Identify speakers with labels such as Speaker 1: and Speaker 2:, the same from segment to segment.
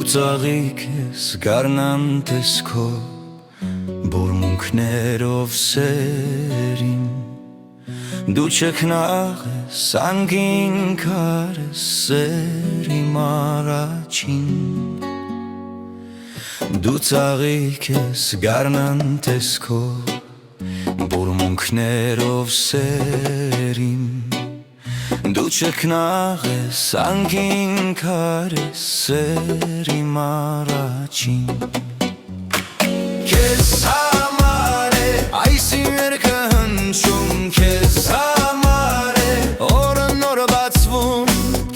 Speaker 1: ծաղիկ ես գարնան տեսքով բուրմունքներով սերին Դու չքնաղ ես անգին քար ես սերիմ առաջին Դու ծաղիկ ես գարնան տեսքով բուրմունքներով սերին Դու չքնաղ ես անգին քար ես սերիմ առաջին Քեզ համար է այս իմ երգը հնչում Քեզ համար է օրը նորը բացվում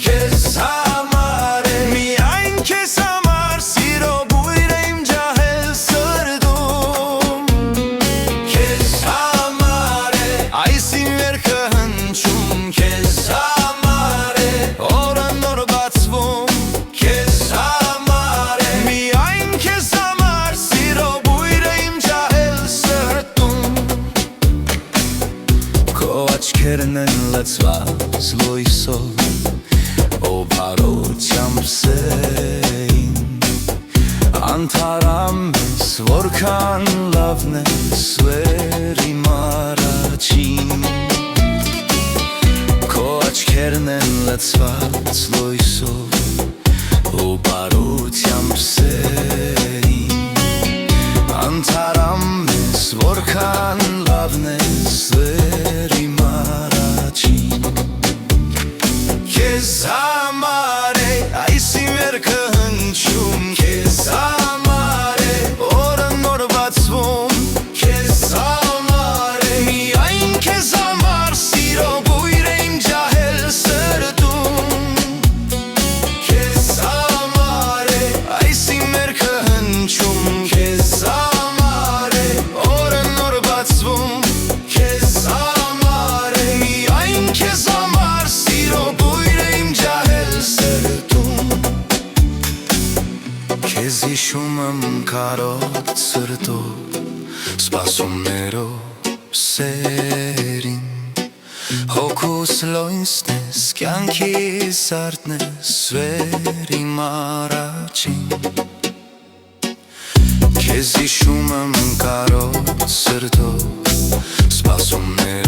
Speaker 1: Քեզ համար է միայն քեզ համար սիրո բույրը իմ ջահել սրտում Քեզ համար է այս իմ երգը հնչում Քեզ համար է օրը նորը բացվում Քեզ համար է միայն քեզ համար սիրո բույրը իմ ջահել սրտում Քո աչքերն են լցված լույսով Օբարությամբ սեին Անթարամ ես որքան լավն ես վեր իմ առաջին Քո աչքերն են լցված լույսով Օբարությամբ սեին Անթարամ ես որքան լավն ես վեր իմ առաջին Քեզ համար է այս իմ երգը հնչում Քեզ համար է օրը նորը բացվում Քեզ համար է միայն քեզ համար սիրո բույրը իմ ջահել սրտում Քեզ համար է այս իմ երգը հնչում Քեզ համար է օրը նորը բացվում Քեզ համար է միայն քեզ համար սիրո բույրը իմ ջահել սրտում Քեզ հիշում եմ կարոտ սրտով Սպասումներով սերին Հոգուս լույսն ես կյանքիս արտն ես վեր իմ առաջին Քեզ հիշում եմ կարոտ սրտով Սպասումներով